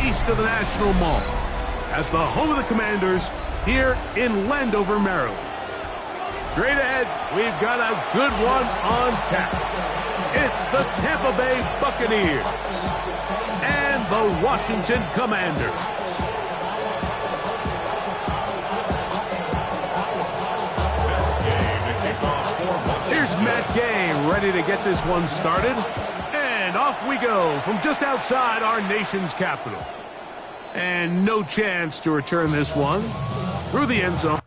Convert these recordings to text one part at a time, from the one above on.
east of the National Mall, at the home of the Commanders, here in Landover, Maryland. Straight ahead, we've got a good one on tap. It's the Tampa Bay Buccaneers and the Washington Commanders. Here's Matt Gay ready to get this one started. And off we go from just outside our nation's capital. And no chance to return this one through the end zone.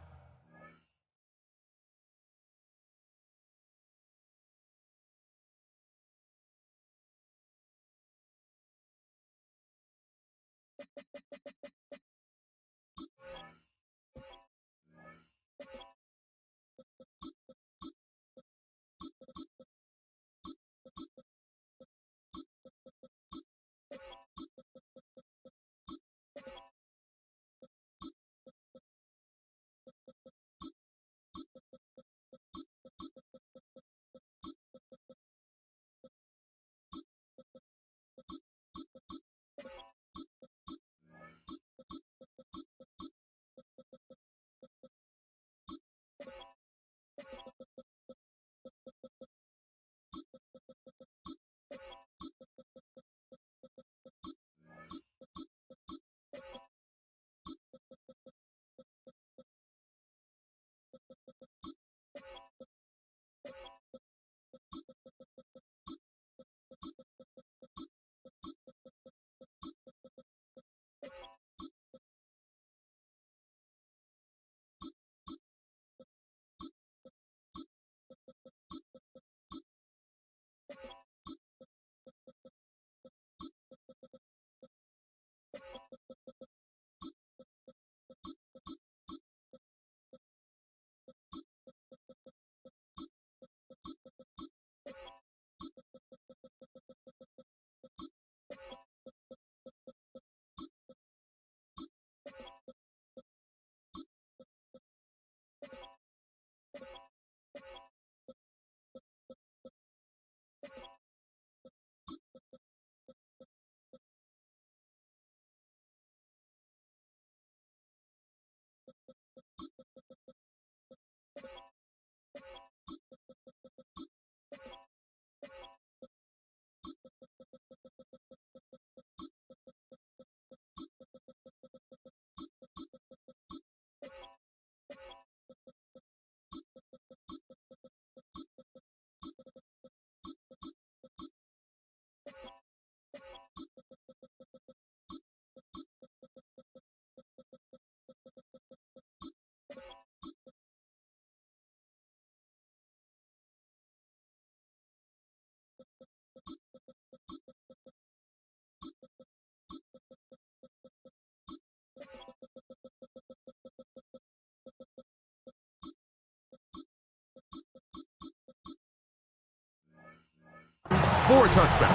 For a touchback.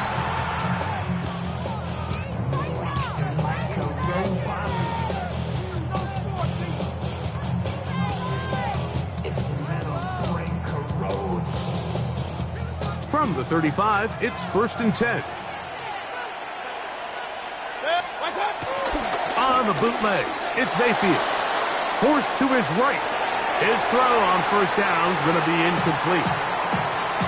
From the 35, it's 1st and 10. On the bootleg, it's Mayfield. Forced to his right. His throw on first down is going to be incomplete.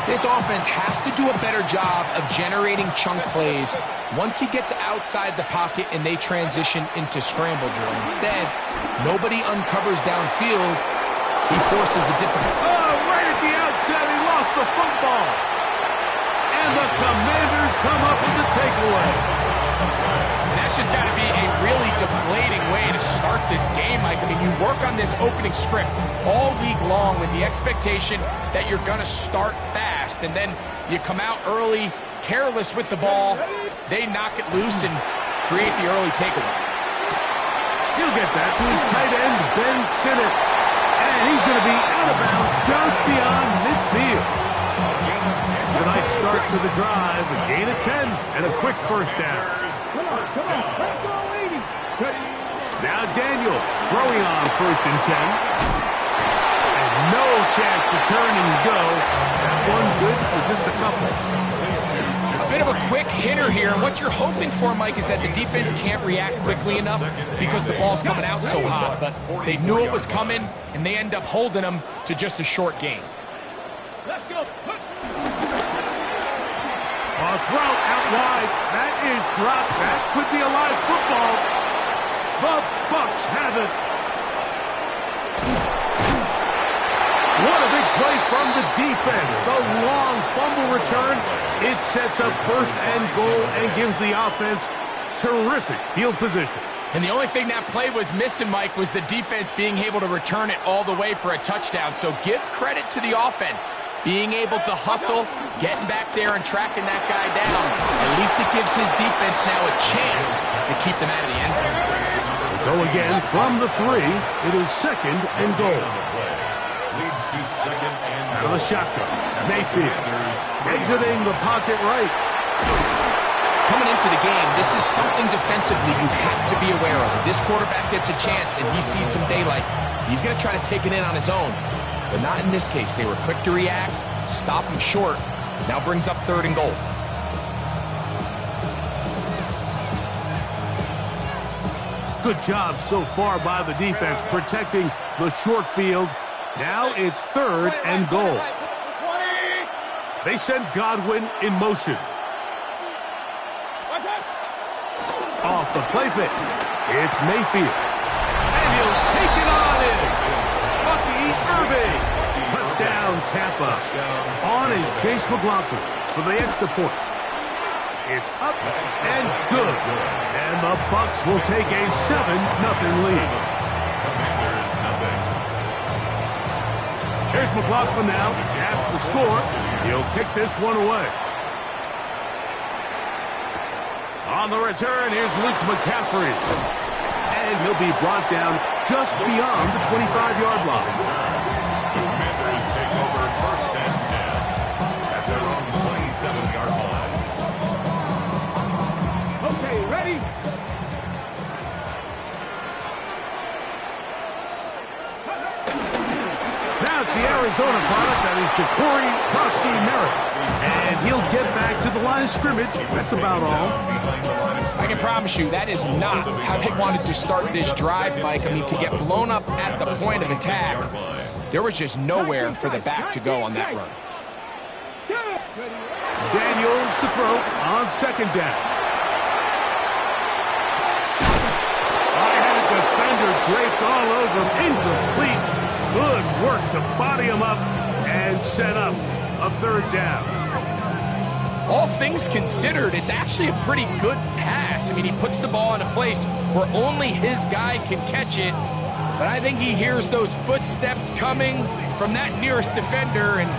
This offense has to do a better job of generating chunk plays once he gets outside the pocket and they transition into scramble drill. Instead, nobody uncovers downfield. He forces a difficult... Oh, right at the outset, he lost the football. And the Commanders come up with the takeaway. And that's just got to be a really deflating way to start this game, Mike. I mean, you work on this opening script all week long with the expectation that you're going to start fast, and then you come out early, careless with the ball. They knock it loose and create the early takeaway. He'll get that to his tight end, Ben Sinnott. And he's going to be out of bounds just beyond midfield. A nice start to the drive, a gain of 10, and a quick first down. Now Daniels throwing on 1st and 10. And no chance to turn and go. That one good for just a couple. bit of a quick hitter here, and what you're hoping for, Mike, is that the defense can't react quickly enough because the ball's coming out so hot. But they knew it was coming, and they end up holding them to just a short gain. Let's go. A throw out wide. That is dropped. That could be a live football. The Bucs have it. What a big play from the defense. The long fumble return. It sets up first and goal and gives the offense terrific field position. And the only thing that play was missing, Mike, was the defense being able to return it all the way for a touchdown. So give credit to the offense. Being able to hustle, getting back there and tracking that guy down. At least it gives his defense now a chance to keep them out of the end zone. Go again from the 3. It is second and goal. Leads to second and out of the shotgun. Mayfield exiting the pocket right. Coming into the game, this is something defensively you have to be aware of. If this quarterback gets a chance and he sees some daylight, he's going to try to take it in on his own. But not in this case. They were quick to react, stop him short. Now brings up third and goal. Good job so far by the defense protecting the short field. Now it's third and goal. They send Godwin in motion. Off the play fake. It's Mayfield. And he'll take it on in. Bucky Irving. Touchdown Tampa. On is Chase McLaughlin for the extra point. It's up and good. And the Bucs will take a 7-0 lead. Here's McLaughlin now. After the score, he'll kick this one away. On the return, here's Luke McCaffrey. And he'll be brought down just beyond the 25-yard line. The Commanders take over first and 10 at their own 27-yard line. Okay, ready? Now it's the Arizona product that is Ja'Cory Krosky-Merritt. And he'll get back to the line of scrimmage. That's about all. I can promise you that is not how they wanted to start this drive, Mike. I mean, to get blown up at the point of attack, there was just nowhere for the back to go on that run. Daniels to throw on second down. I had a defender draped all over him. Incomplete. Good work to body him up and set up a third down. All things considered, it's actually a pretty good pass. I mean, he puts the ball in a place where only his guy can catch it. But I think he hears those footsteps coming from that nearest defender, and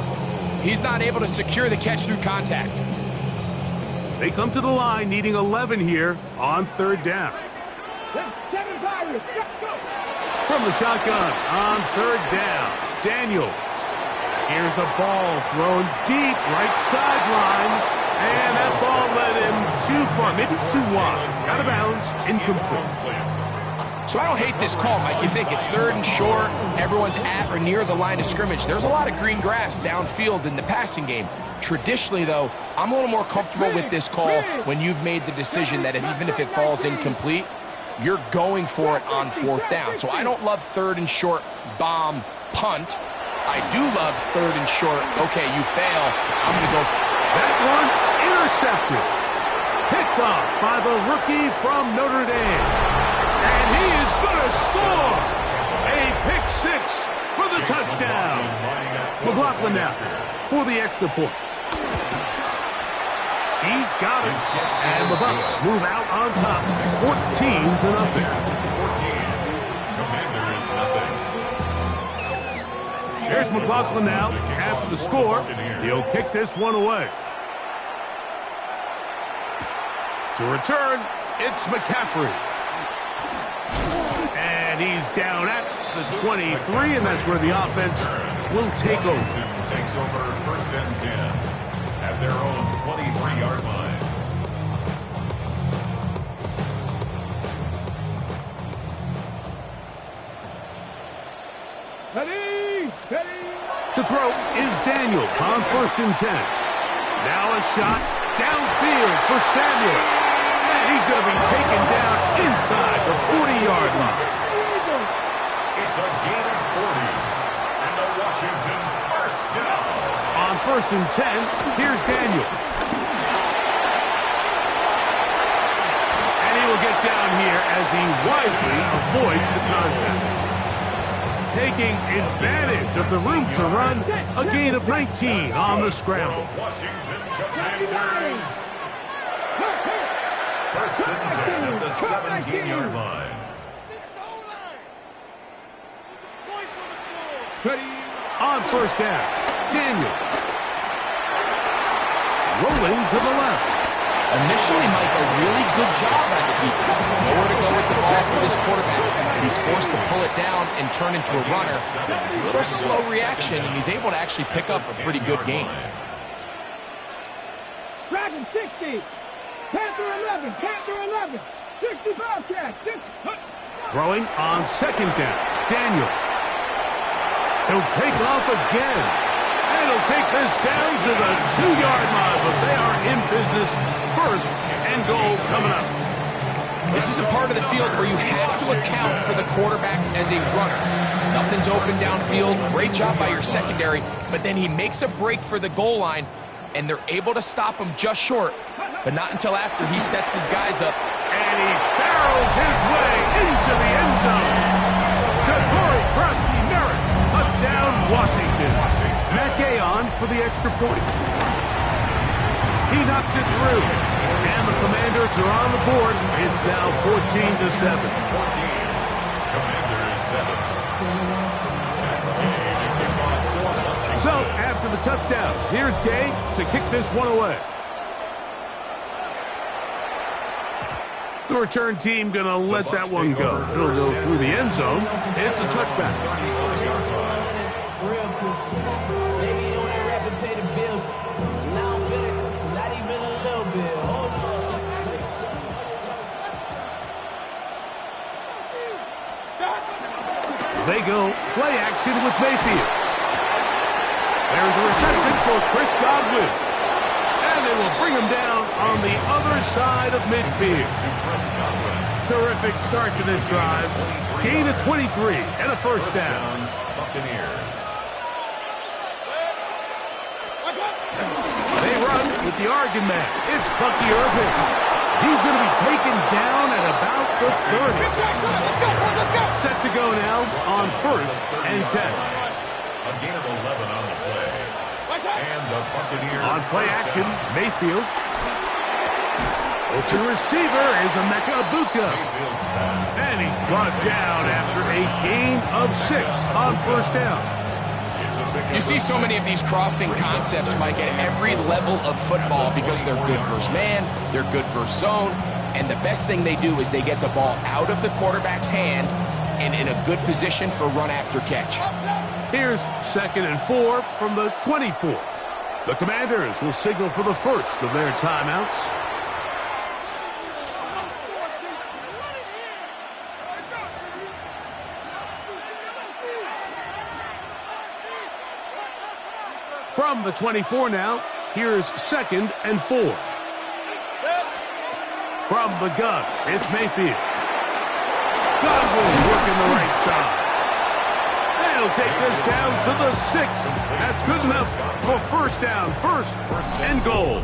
he's not able to secure the catch through contact. They come to the line needing 11 here on third down. From the shotgun on third down, Daniels. Here's a ball thrown deep right sideline, and that ball led him too far, maybe too wide. Out of bounds, incomplete. So I don't hate this call, Mike. You think it's third and short, everyone's at or near the line of scrimmage. There's a lot of green grass downfield in the passing game. Traditionally, though, I'm a little more comfortable with this call when you've made the decision that even if it falls incomplete, you're going for it on fourth down. So I don't love third and short, bomb, punt. I do love third and short. Okay, you fail. I'm going to go for that one intercepted. Picked off by the rookie from Notre Dame. And he is going to score. A pick six for the touchdown. McLaughlin now for the extra point. He's got it. And the Bucs move out on top. 14-0. 14. Commanders nothing. Here's McLaughlin now. After the score, he'll kick this one away. To return, it's McCaffrey. And he's down at the 23, and that's where the offense will take over. Takes over first and 10 at their own 23-yard line. To throw is Daniels on first and 10. Now a shot downfield for Samuel. And he's going to be taken down inside the 40-yard line. It's a gain of 40. And the Washington first down. On 1st and 10, here's Daniel. And he will get down here as he wisely avoids the contact. Taking advantage of the room to run, a gain of 19 on the scramble. Washington Commanders. First and 10 at the 17-yard line. On 1st down, Daniel. Rolling to the left. Initially, Mike, a really good job by the defense. Nowhere to go with the ball for this quarterback. He's forced to pull it down and turn into a runner. A little slow reaction, and he's able to actually pick up a pretty good gain. Dragon 60. Panther 11. Panther 11. 60 Bobcat. Throwing on 2nd down, Daniel. He'll take off again. And he'll take this down to the 2-yard line, but they are in business. 1st and goal coming up. This is a part of the field where you have to account for the quarterback as a runner. Nothing's open downfield. Great job by your secondary, but then he makes a break for the goal line, and they're able to stop him just short, but not until after he sets his guys up. And he barrels his way into the end zone. Corey Krusty Merritt, touchdown Washington. Matt Gay on for the extra point. He knocks it through, and the Commanders are on the board. It's now 14-7. Commanders 7. So, after the touchdown, here's Gay to kick this one away. The return team going to let that one go. It'll go through the end zone. It's a touchback. Real cool. Maybe you ain't rapping, pay the bills. Now I'm feeling not even a little bit. Hold on. They go play action with Mayfield. There's a reception for Chris Godwin. And they will bring him down on the other side of midfield. Terrific start to this drive. Gain of 23 and a 1st down. Buccaneers. They run with the Oregon man. It's Bucky Irvin. He's going to be taken down at about the 30. Set to go now on 1st and 10. A gain of 11 on the play. And the Buccaneers On play action, Mayfield. Open receiver is Emeka Ibuka. And he's brought down after a gain of 6 on 1st down. You see so many of these crossing concepts, Mike, at every level of football because they're good versus man, they're good versus zone, and the best thing they do is they get the ball out of the quarterback's hand and in a good position for run after catch. Here's 2nd and 4 from the 24. The Commanders will signal for the first of their timeouts. From the 24 now, here's 2nd and 4. From the gun, it's Mayfield. Godwin working the right side. They'll take this down to the 6. That's good enough for 1st down, 1st and goal.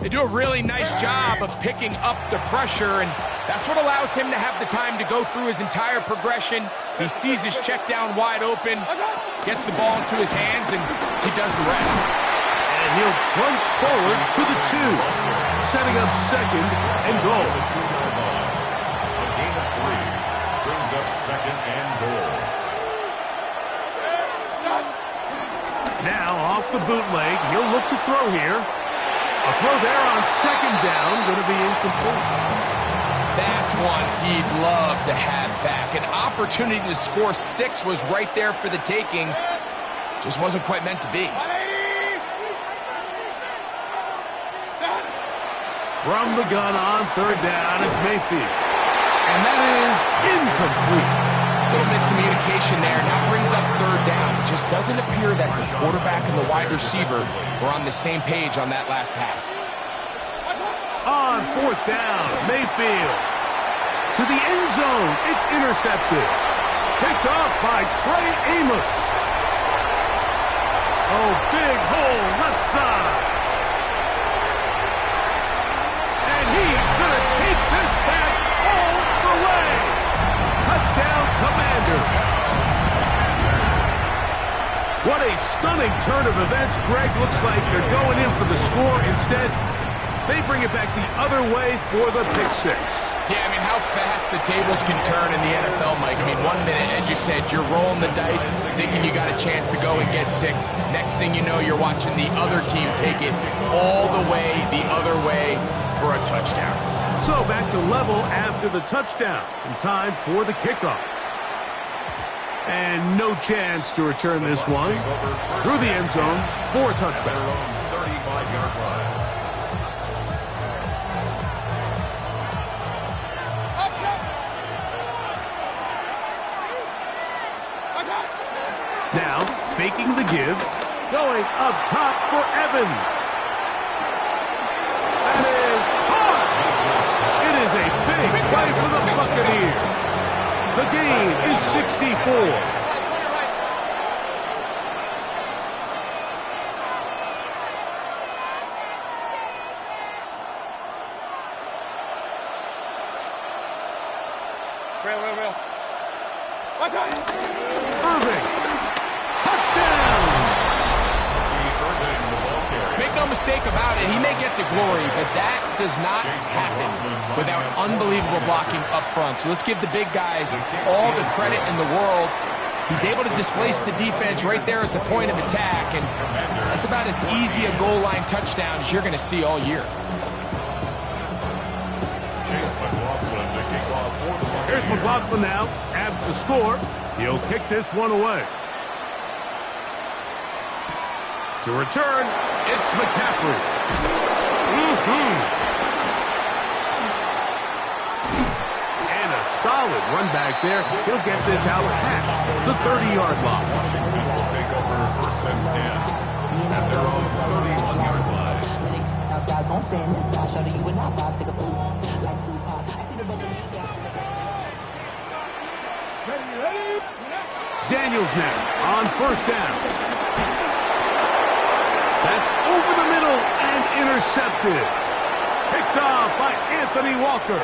They do a really nice job of picking up the pressure, and that's what allows him to have the time to go through his entire progression. He sees his check down wide open, gets the ball into his hands, and he does the rest. And he'll plunge forward to the 2, setting up 2nd and goal. A gain of 3 brings up 2nd and goal. Now off the bootleg, he'll look to throw here. A throw there on 2nd down, going to be incomplete. That's one he'd love to have back. An opportunity to score 6 was right there for the taking. Just wasn't quite meant to be. From the gun on 3rd down, it's Mayfield. And that is incomplete. little miscommunication there. Now brings up third down. It just doesn't appear that the quarterback and the wide receiver were on the same page on that last pass. On fourth down, Mayfield. To the end zone, it's intercepted. Picked off by Trey Amos. Oh, big hole, left side. And he's going to take this back all the way. Touchdown, Commanders. What a stunning turn of events. Greg, looks like they're going in for the score. Instead, they bring it back the other way for the pick six. Yeah, I mean, how fast the tables can turn in the NFL, Mike. I mean, 1 minute, as you said, you're rolling the dice, thinking you got a chance to go and get 6. Next thing you know, you're watching the other team take it all the way the other way for a touchdown. So back to level after the touchdown, and time for the kickoff. And no chance to return this one through the end zone for a touchback. 35-yard line. Now, faking the give, going up top for Evans. That is caught. It is a big play for the Buccaneers. The gain is 64. Irving. Touchdown. Make no mistake about it, he may get the glory, but that does not happen without unbelievable blocking up front. So let's give the big guys all the credit in the world. He's able to displace the defense right there at the point of attack, and that's about as easy a goal line touchdown as you're going to see all year. Here's McLaughlin now. After the score, he'll kick this one away. To return, it's McCaffrey. And a solid run back there. He'll get this out past the 30-yard line. Washington will take over first and 10 at their own 31-yard line. Outside zone, stay in this side. Show you would not buy. Take a fool like Tupac. I see the book. Daniels now on first down. That's over the middle and intercepted. Picked off by Anthony Walker.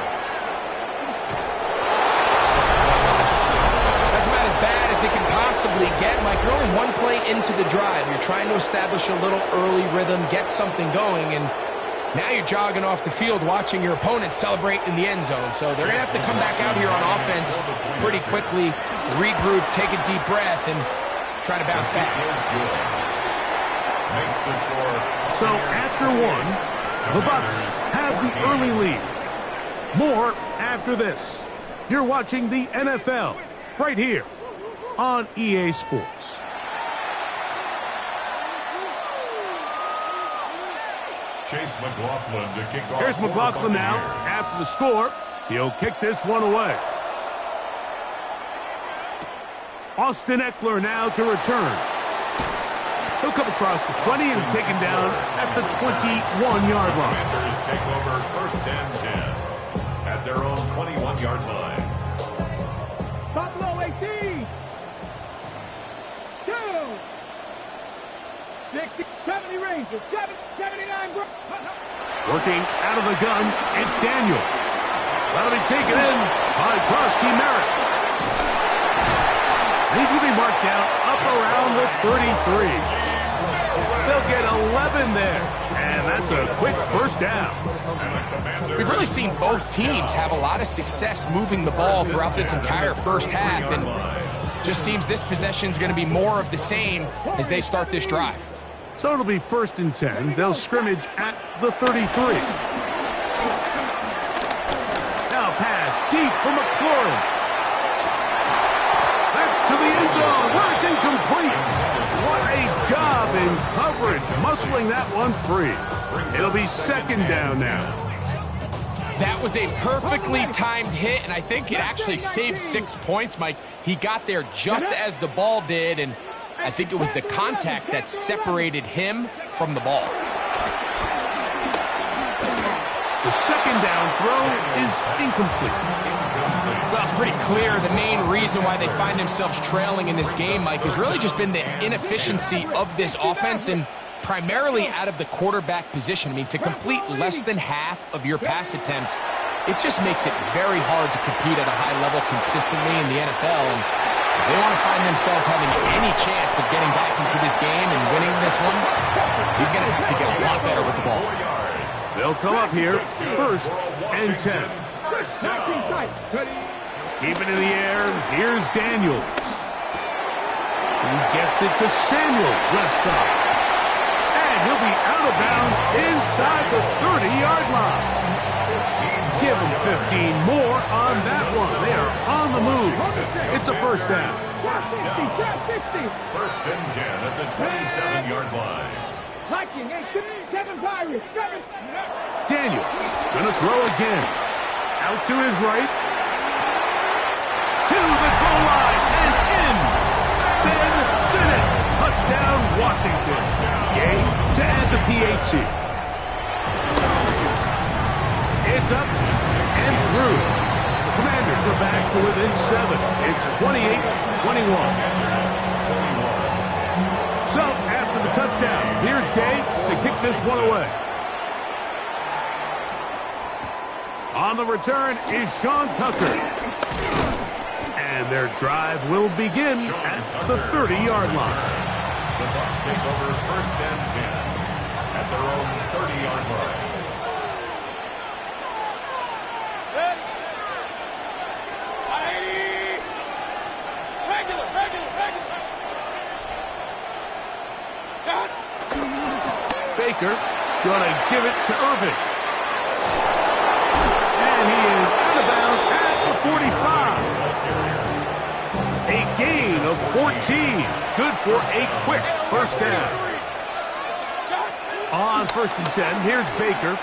That's about as bad as it can possibly get, Mike. You're only one play into the drive. You're trying to establish a little early rhythm, get something going, and now you're jogging off the field watching your opponent celebrate in the end zone. So they're going to have to come back out here on offense pretty quickly, regroup, take a deep breath, and try to bounce back. So after one, the Bucs have the early lead. More after this. You're watching the NFL right here on EA Sports. Chase McLaughlin to kick off. Here's McLaughlin now. After the score, he'll kick this one away. Austin Eckler now to return. He'll come across the 20 and taken down at the 21-yard line. Commanders take over first and 10 at their own 21-yard line. Buffalo 18. 2. 60, 70 Rangers. 79. Working out of the gun, it's Daniels. That'll be taken in by Krosky Merritt. He's going to be marked down up around the 33. They'll get 11 there, and that's a quick first down. We've really seen both teams have a lot of success moving the ball throughout this entire first half, and just seems this possession is going to be more of the same as they start this drive. So it'll be first and 10. They'll scrimmage at the 33. Now pass deep for McLaurin. That's to the end zone where it's incomplete. What a job in coverage, muscling that one free. It'll be second down now. That was a perfectly timed hit, and I think it actually saved 6 points, Mike. He got there just as the ball did, and I think it was the contact that separated him from the ball. The second down throw is incomplete. Well, it's pretty clear the main reason why they find themselves trailing in this game, Mike, has really just been the inefficiency of this offense and primarily out of the quarterback position. I mean, to complete less than half of your pass attempts, it just makes it very hard to compete at a high level consistently in the NFL. And if they want to find themselves having any chance of getting back into this game and winning this one, he's going to have to get a lot better with the ball. They'll come up here, 1st and 10. Keep it in the air. Here's Daniels. He gets it to Samuel, left side. And he'll be out of bounds inside the 30-yard line. Give him 15 more on that one. They are on the move. It's a first down. 1st and 10 at the 27-yard line. Daniels gonna throw again. Out to his right. To the goal line and in. Ben Sinnott. Touchdown, Washington. Gay to add the PAT. It's up and through. The Commanders are back to within 7. It's 28-21. So, after the touchdown, here's Gay to kick this one away. On the return is Sean Tucker. And their drive will begin at the 30-yard line. The Bucs take over 1st and 10 at their own 30-yard line. Baker gonna give it to Irving. And he is out of bounds at the 45. A gain of 14. Good for a quick first down. On 1st and 10, here's Baker.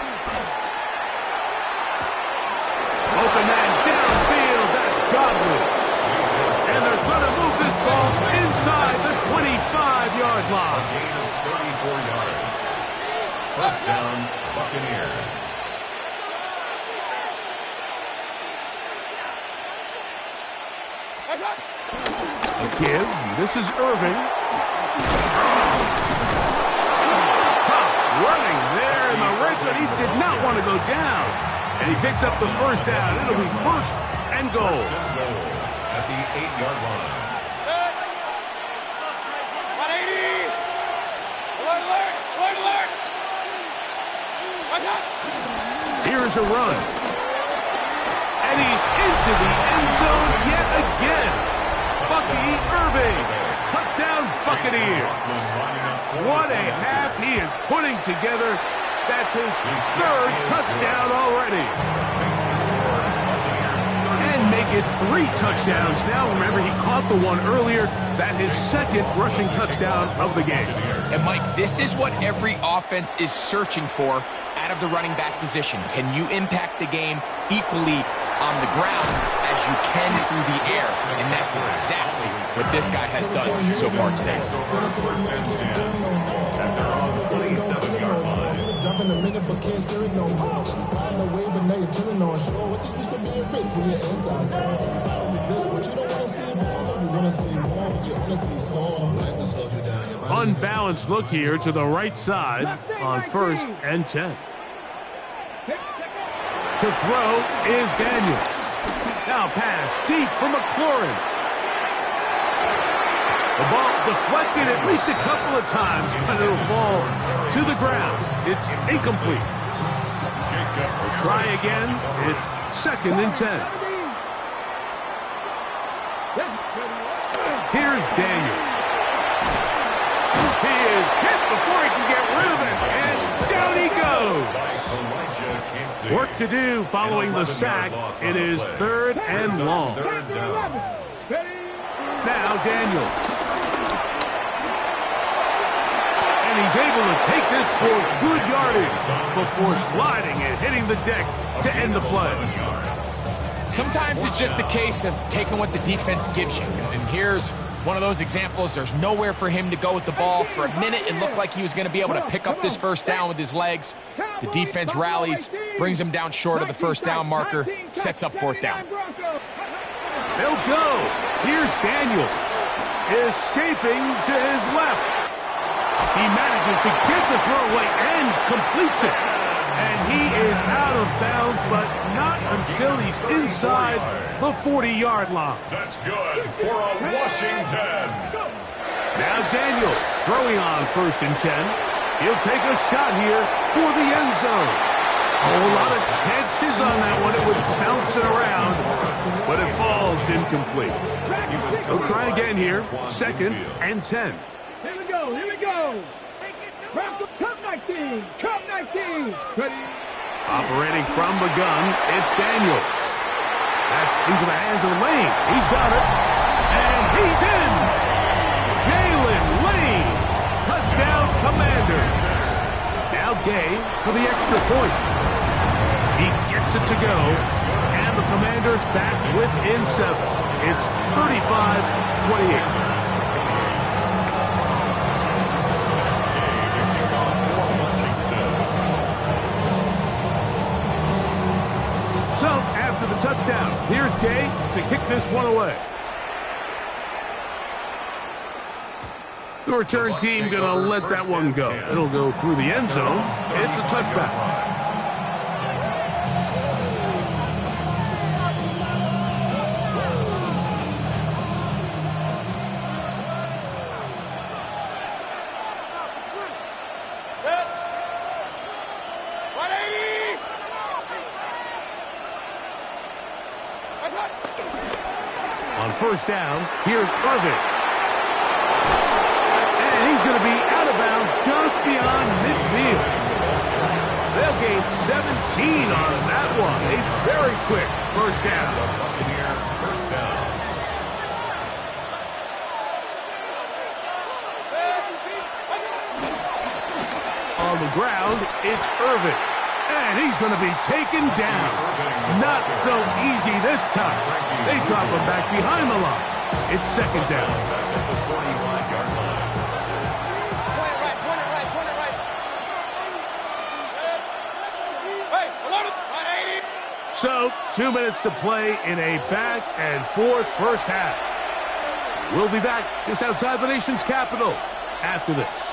Open man downfield, that's Godwin. And they're gonna move this ball inside the 25-yard line. Gain of 34 yards. First down, Buccaneers. A give. This is Irving. Huff running there in the red zone. He did not want to go down. And he picks up the first down. It'll be 1st and goal. At the 8-yard line. Here's a run. And he's into the end zone yet again. Bucky Irving. Touchdown Buccaneers. What a half he is putting together. That's his 3rd touchdown already. And make it 3 touchdowns now. Remember, he caught the one earlier. That his 2nd rushing touchdown of the game. And, Mike, this is what every offense is searching for out of the running back position. Can you impact the game equally on the ground as you can through the air? And that's exactly what this guy has done so far today. 1st and 10 at their own 27-yard line. Jumping a minute, but can't steer it no more. Riding the wave, but now you're chilling on shore. What you used to be a rich when your inside's gone. To this, but you don't want to see more. You want to see more, but you only see some. Life that slows you down. Unbalanced look here to the right side on 1st and 10. To throw is Daniels. Now pass deep for McLaurin. The ball deflected at least a couple of times, but it'll fall to the ground. It's incomplete. We'll try again. It's 2nd and 10. Here's Daniels. He is hit before he can get rid of it, and down he goes. Work to do following the sack. It is 3rd and long. Now Daniels. And And he's able to take this for good yardage before sliding and hitting the deck to end the play. Sometimes it's just a case of taking what the defense gives you. And here's one of those examples. There's nowhere for him to go with the ball. For a minute, it looked like he was going to be able to pick up this first down with his legs. The defense rallies, brings him down short of the first down marker, sets up fourth down. They'll go. Here's Daniels, escaping to his left. He manages to get the throwaway and completes it. And he is out of bounds, but not until he's inside the 40-yard line. That's good for a Washington. Now Daniels throwing on 1st and 10. He'll take a shot here for the end zone. A whole lot of chances on that one. It was bouncing around, but it falls incomplete. He'll try again here. 2nd and 10. Here we go, here we go. Cup 19, Cup 19. Operating from the gun, it's Daniels. That's into the hands of Lane. He's got it. And he's in. Jalen Lane. Touchdown, Commanders. Now Gay for the extra point. He gets it to go. And the Commanders back within 7. It's 35-28. So, after the touchdown, here's Gay to kick this one away. The return team going to let that one go. It'll go through the end zone. It's a touchback. On 1st down, here's Irvin. And he's going to be out of bounds just beyond midfield. They'll gain 17 on that one. A very quick 1st down. First down. On the ground, it's Irvin. And he's going to be taken down. Not so easy this time. They drop him back behind the line. It's 2nd down. So, 2 minutes to play in a back and forth first half. We'll be back just outside the nation's capital after this.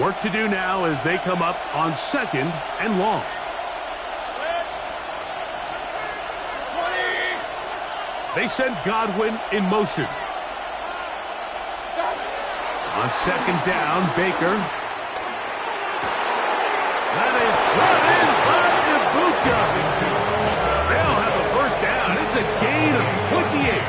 Work to do now as they come up on 2nd and long. They send Godwin in motion. On 2nd down, Baker. That is brought in by Ibuka. They'll have a first down. It's a gain of 28.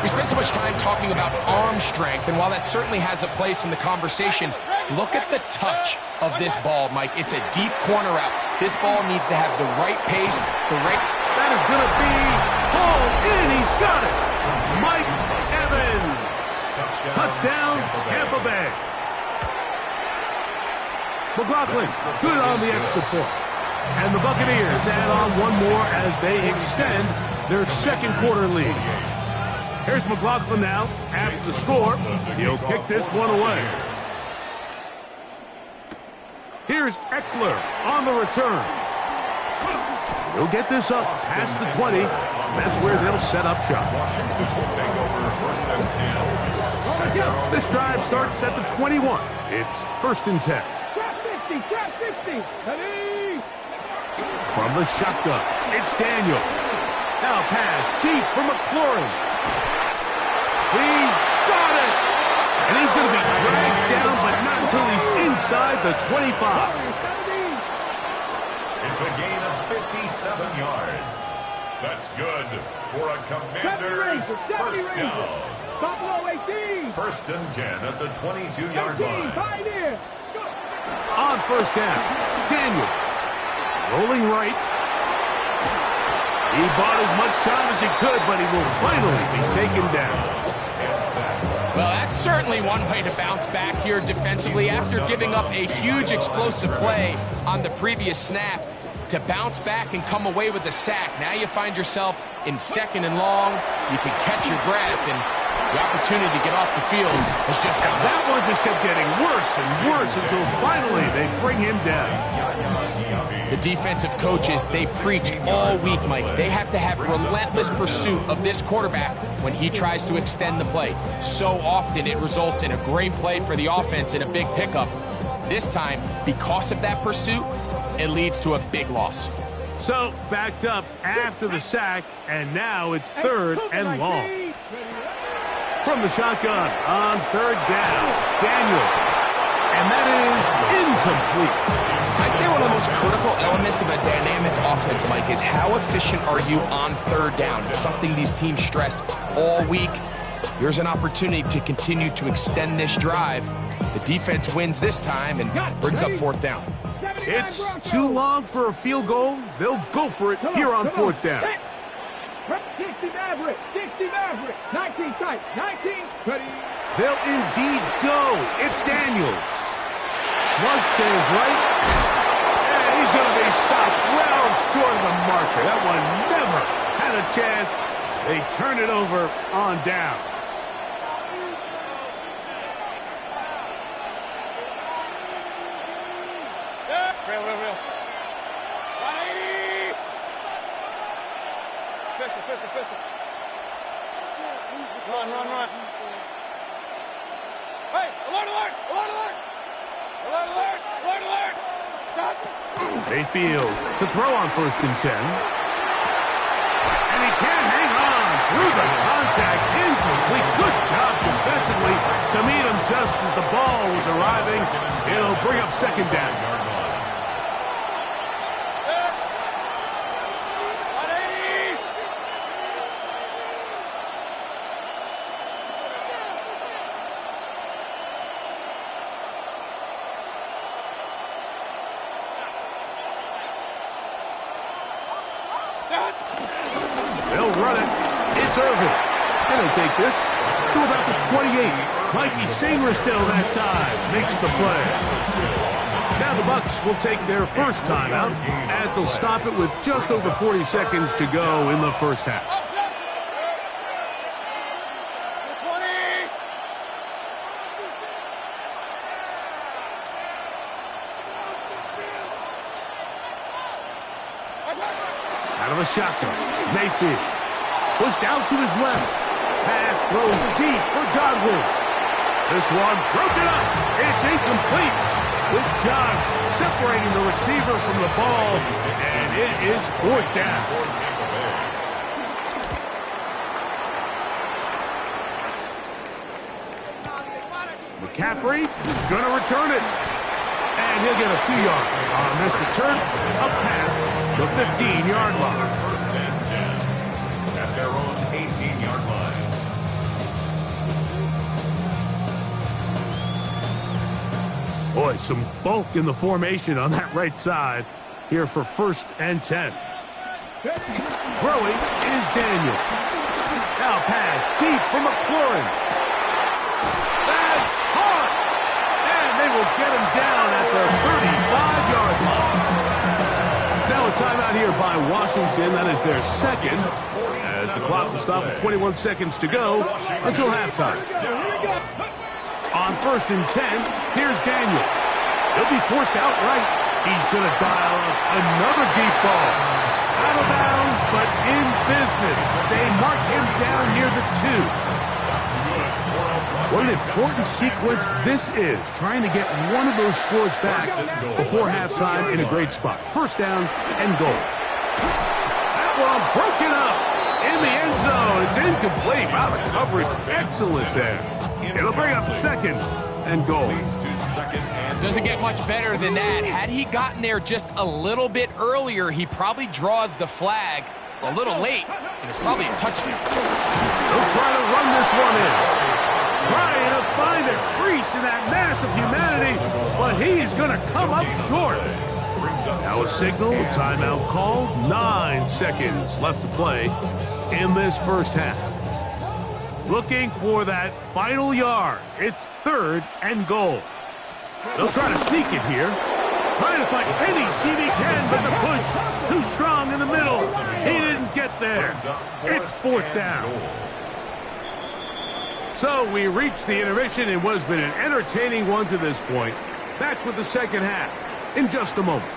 We spent so much time talking about arm strength, and while that certainly has a place in the conversation, look at the touch of this ball, Mike. It's a deep corner out. This ball needs to have the right pace, the right... That is going to be hauled in. He's got it. Mike Evans. Touchdown, Tampa Bay. McLaughlin, good on the extra point. And the Buccaneers add on one more as they extend their 2nd quarter lead. Here's McLaughlin now. After the score, he'll kick this one away. Here's Eckler on the return. He'll get this up past the 20. That's where they'll set up shop. This drive starts at the 21. It's 1st and 10. Trap 60. Ready? From the shotgun, it's Daniel. Now pass deep for McLaurin. He's got it. And he's going to be dragged down, but not until he's inside the 25. It's a gain of 57 yards. That's good for a Commanders first down. Buffalo 18. 1st and 10 at the 22-yard line. Pioneers. On 1st down, Daniels rolling right. He bought as much time as he could, but he will finally be taken down. Certainly one way to bounce back here defensively after giving up a huge explosive play on the previous snap. To bounce back and come away with a sack. Now you find yourself in 2nd and long. You can catch your breath, and the opportunity to get off the field has just got that one just kept getting worse and worse until finally they bring him down. The defensive coaches, they preach all week, Mike. They have to have relentless pursuit of this quarterback when he tries to extend the play. So often it results in a great play for the offense and a big pickup. This time, because of that pursuit, it leads to a big loss. So, backed up after the sack, and now it's 3rd and long. From the shotgun on 3rd down, Daniels. And that is incomplete. I'd say one of the most critical elements of a dynamic offense, Mike, is how efficient are you on 3rd down? It's something these teams stress all week. Here's an opportunity to continue to extend this drive. The defense wins this time and brings up 4th down. It's too long for a field goal. They'll go for it here on 4th down. 60 Maverick, 60 Maverick, 19 tight, 19, ready. They'll indeed go. It's Daniels. Flush to his right. And he's going to be stopped well short of the marker. That one never had a chance. They turn it over on downs. Real. 180. 50. Run. Hey, alert! Stop. Mayfield to throw on 1st and 10. And he can't hang on through the contact. Incomplete. Good job defensively to meet him just as the ball was arriving. It'll bring up 2nd down. They'll run it. It's Irvin. And he'll take this to about the 28. Mikey Singer still that time makes the play. Now the Bucs will take their first timeout as they'll stop it with just over 40 seconds to go in the first half. Out of a shotgun, Mayfield pushed out to his left. Pass throws deep for Godwin. This one broken up. It's incomplete. Good job separating the receiver from the ball, and it is 4th down. McCaffrey is going to return it. And he'll get a few yards on this return up past the 15-yard line. 1st and 10 at their own 18-yard line. Boy, some bulk in the formation on that right side here for 1st and 10. Throwing is Daniel. Now pass deep for McLaurin. That's hard. And they will get him down at the 35-yard line. Now a timeout here by Washington. That is their 2nd. As the clock will stop with 21 seconds to go until halftime. On 1st and 10, here's Daniel. He'll be forced outright. He's going to dial up another deep ball. Out of bounds, but in business. They mark him down near the 2. What an important sequence this is, trying to get one of those scores back before halftime in a great spot. 1st down and goal. That one broken up in the end zone. It's incomplete. Wow, the coverage excellent there. It'll bring up 2nd and goal. Doesn't get much better than that. Had he gotten there just a little bit earlier, he probably draws the flag a little late, and it's probably a touchdown. They'll try to run this one in. Trying to find a crease in that mass of humanity, but he's going to come up short. Now a signal, timeout called. 9 seconds left to play in this first half. looking for that final yard. It's 3rd and goal. They'll try to sneak it here. Trying to find any seam he can, but the push too strong in the middle. He didn't get there. It's 4th down. So we reach the intermission in what has been an entertaining one to this point. Back with the second half in just a moment.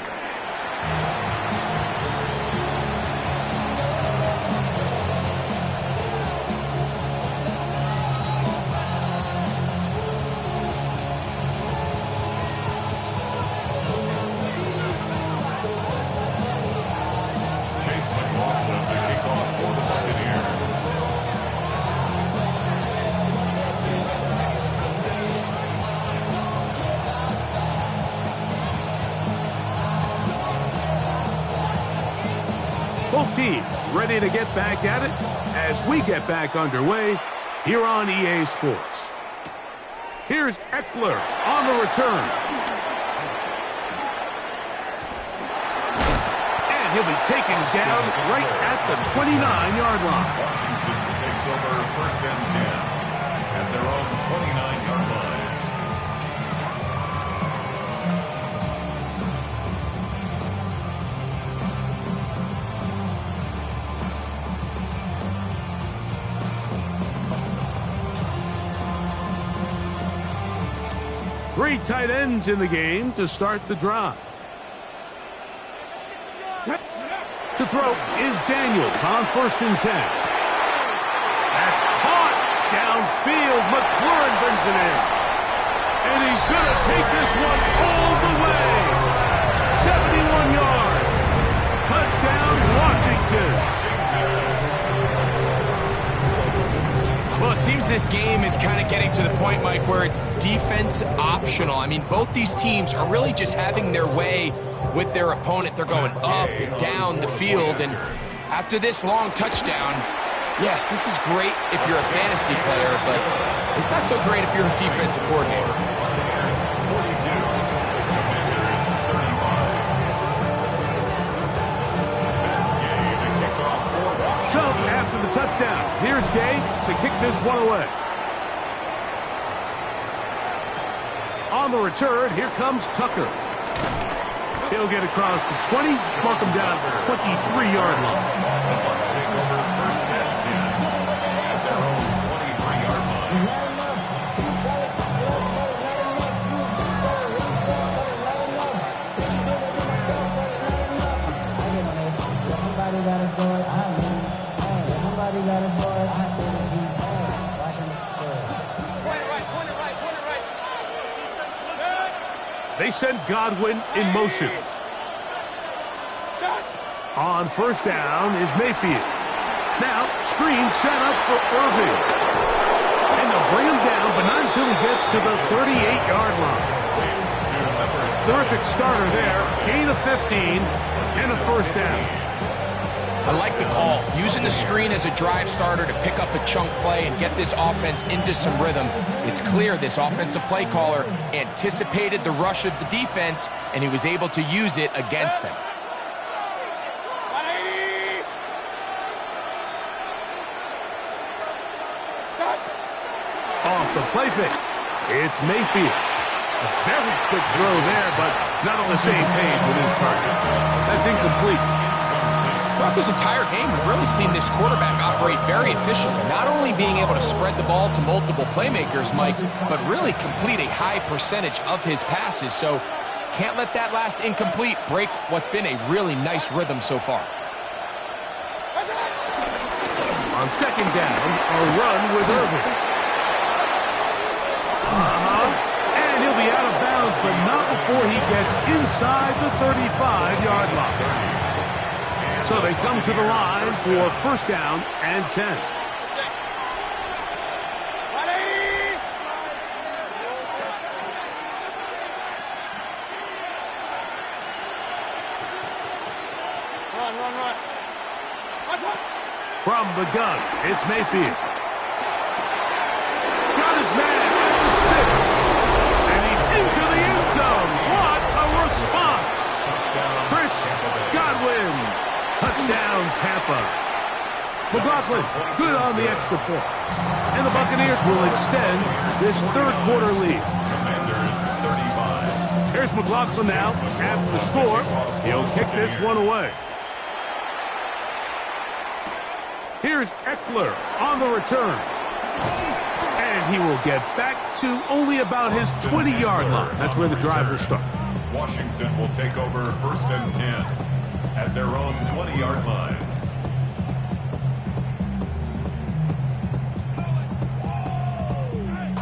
Both teams ready to get back at it as we get back underway here on EA Sports. Here's Eckler on the return. And he'll be taken down right at the 29-yard line. Washington takes over 1st and 10 at their own 29-yard line. Three tight ends in the game to start the drive. To throw is Daniels on 1st and 10. That's caught downfield. McLaurin brings it in. And he's going to take this one all the way. 71 yards. Touchdown, Washington. Well, it seems this game is kind of getting to the point, Mike, where it's defense optional. I mean, both these teams are really just having their way with their opponent. They're going up and down the field, and after this long touchdown, yes, this is great if you're a fantasy player, but it's not so great if you're a defensive coordinator. So, after the touchdown, here's Gay to kick this one away. On the return, here comes Tucker. He'll get across the 20, mark him down at the 23-yard line. The Bucs take over 1st and 10 at their own 23-yard line. They send Godwin in motion. On 1st down is Mayfield. Now, screen set up for Irving. And they'll bring him down, but not until he gets to the 38-yard line. Terrific starter there. Gain of 15 and a 1st down. I like the call. Using the screen as a drive starter to pick up a chunk play and get this offense into some rhythm. It's clear this offensive play caller anticipated the rush of the defense, and he was able to use it against them. Off the play fake, it's Mayfield. A very quick throw there, but not on the same page with his target. That's incomplete. Throughout this entire game, we've really seen this quarterback operate very efficiently, not only being able to spread the ball to multiple playmakers, Mike, but really complete a high percentage of his passes. So can't let that last incomplete break what's been a really nice rhythm so far. On 2nd down, a run with Irving. And he'll be out of bounds, but not before he gets inside the 35-yard line. So they come to the line for 1st down and 10. Run. From the gun, it's Mayfield. Got his man at the 6. And he's into the end zone. What a response. Chris Godwin. Touchdown, Tampa. McLaughlin, good on the extra point. And the Buccaneers will extend this third quarter lead. Commanders 35. Here's McLaughlin now after the score. He'll kick this one away. Here's Eckler on the return. And he will get back to only about his 20-yard line. That's where the drive will start. Washington will take over 1st and 10 at their own 20-yard line.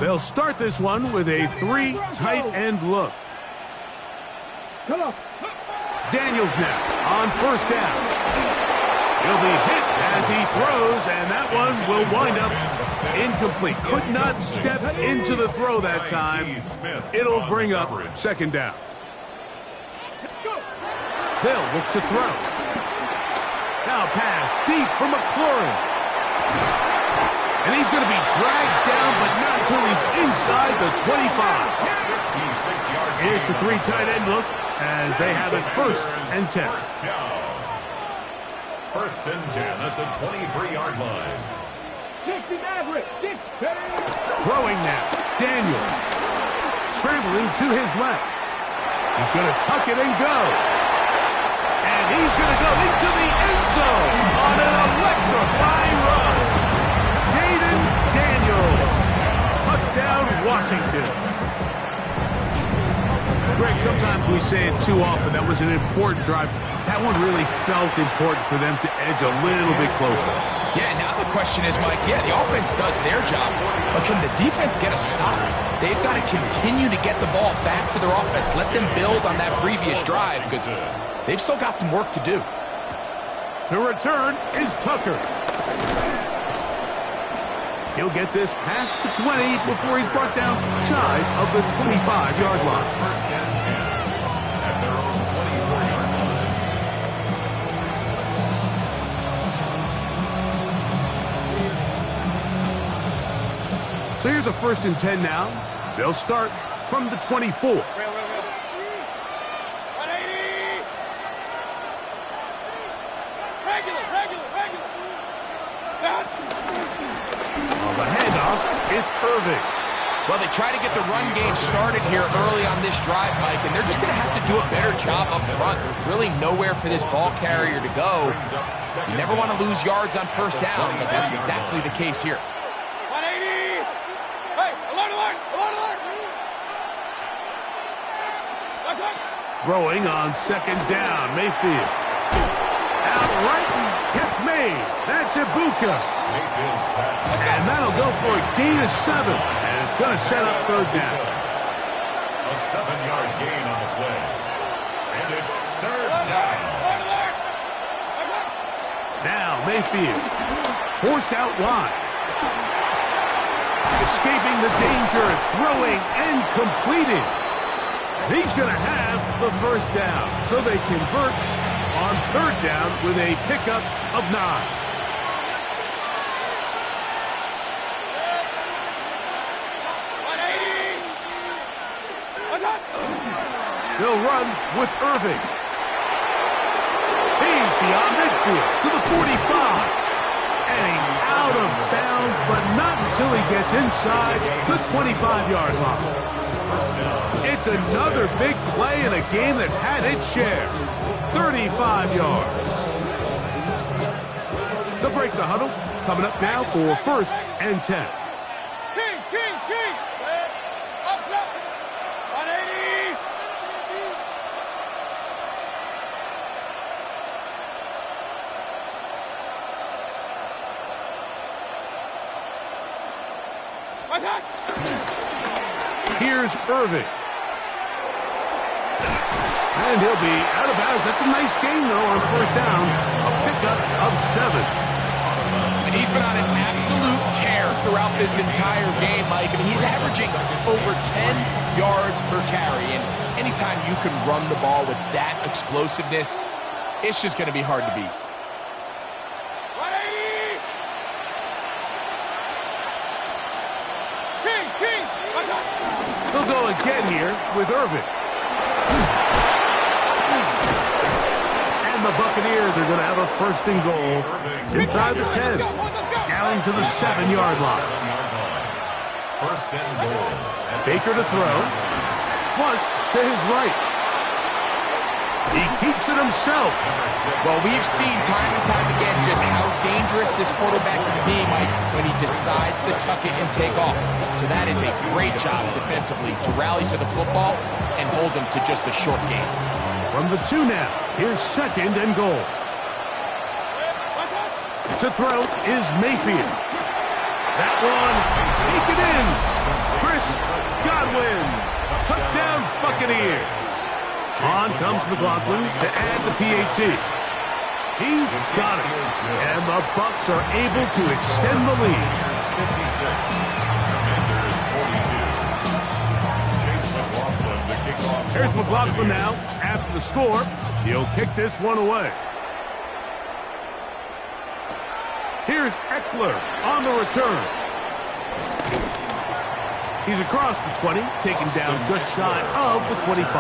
They'll start this one with a 3 tight end look. Come on. Daniels now on 1st down. He'll be hit as he throws, and that one will wind up incomplete. Could not step into the throw that time. It'll bring up 2nd down. They'll look to throw. Now pass deep for McLaurin. And he's going to be dragged down, but not until he's inside the 25. It's a 3 tight end look as they have it 1st and 10. 1st and 10 at the 23-yard line. 60 average. 6. Throwing now. Daniel. Scrambling to his left. He's going to tuck it and go. And he's going to go into the end zone on an electrifying run. Jaden Daniels. Touchdown, Washington. Greg, sometimes we say it too often. That was an important drive. That one really felt important for them to edge a little bit closer. Yeah, now the question is, Mike, the offense does their job, but can the defense get a stop? They've got to continue to get the ball back to their offense. Let them build on that previous drive because they've still got some work to do. To return is Tucker. He'll get this past the 20 before he's brought down shy of the 25-yard line. 1st and 10 at their own 24-yard line. So here's a 1st and 10 now. They'll start from the 24. 180. Regular. Stop. On the handoff, it's Irving. Well, they try to get the run game started here early on this drive, Mike, and they're just going to have to do a better job up front. There's really nowhere for this ball carrier to go. You never want to lose yards on 1st down, but that's exactly the case here. 180. Hey, alert. Throwing on 2nd down, Mayfield. Out right, catch made. That's Ibuka. And that'll go for a gain of 7. And it's going to set up 3rd down. A 7-yard gain on the play. And it's 3rd down. Now Mayfield. Forced out wide. Escaping the danger, throwing and completing. He's going to have the 1st down. So they convert on 3rd down with a pickup of 9. They'll run with Irving. He's beyond midfield to the 45. And he's out of bounds, but not until he gets inside the 25-yard line. It's another big play in a game that's had its share. 35 yards. They'll break the huddle. Coming up now for 1st and 10. King. 180. Here's Irving. And he'll be out of bounds. That's a nice gain, though, on 1st down. A pickup of 7. And he's been on an absolute tear throughout this entire game, Mike. I mean, he's averaging over 10 yards per carry. And anytime you can run the ball with that explosiveness, it's just going to be hard to beat. 180. King. They'll go again here with Irving. And And the Buccaneers are going to have a first and goal inside the 10, down to the 7-yard line. First and goal. Baker to throw. Flush to his right. He keeps it himself. Well, we've seen time and time again just how dangerous this quarterback can be, Mike, when he decides to tuck it and take off. So that is a great job defensively to rally to the football and hold him to just a short game. From the 2 now, here's second and goal. To throw is Mayfield. That one, take it in. Chris Godwin. Touchdown, Buccaneers. On comes McLaughlin to add the PAT. He's got it. And the Bucs are able to extend the lead. 56. Commanders 42. Chase McLaughlin to kick off. Here's McLaughlin now. After the score, he'll kick this one away. Here's Eckler on the return. He's across the 20, taken down just shy of the 25.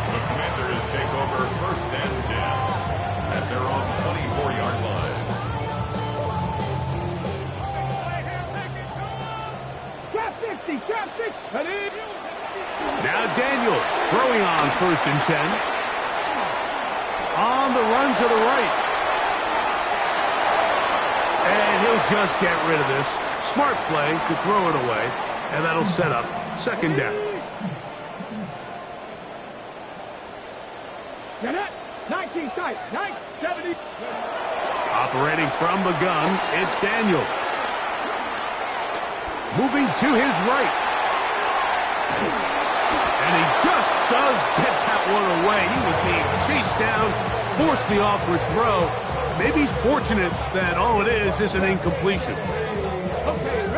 The Commanders take over first and 10 at their own 24-yard line. Trap 60, trap 60. Now Daniels throwing on first and 10. On the run to the right. And he'll just get rid of this. Smart play to throw it away. And that'll set up second down. Get it. 19 tight. 970. Operating from the gun, it's Daniels. Moving to his right. And he just does get that one away. He was being chased down, forced the awkward throw. Maybe he's fortunate that all it is an incompletion.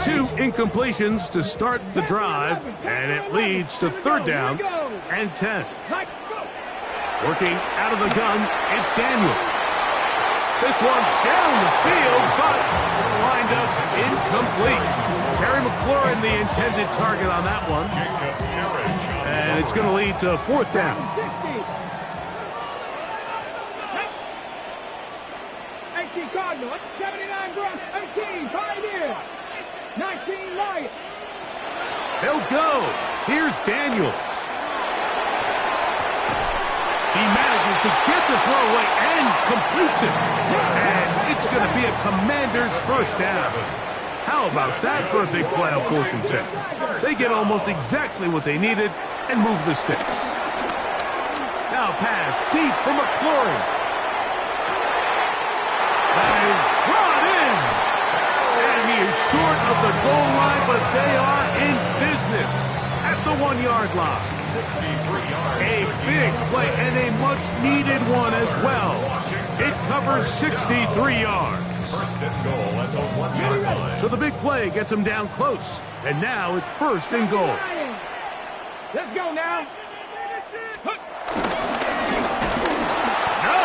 2 incompletions to start the drive, and it leads to third down and 10. Working out of the gun, it's Daniels. This one down the field, but lined up incomplete. Terry McLaurin, the intended target on that one. And it's going to lead to fourth down. 18 Cardinals, 79 Bronx, 18 Pioneers, 19 Lions. They'll go. Here's Daniels. He manages to get the throw away and completes it. And it's going to be a Commander's first down. How about that for a big play on 4th and 10? They get almost exactly what they needed and move the sticks. Now pass deep for McLaurin. That is brought in. And he is short of the goal line, but they are in business at the 1-yard line. 63 yards. A big play and a much-needed one as well. It covers 63 yards. First and goal at the 1-yard line. So the big play gets him down close. And now it's first and goal. Let's go now. No,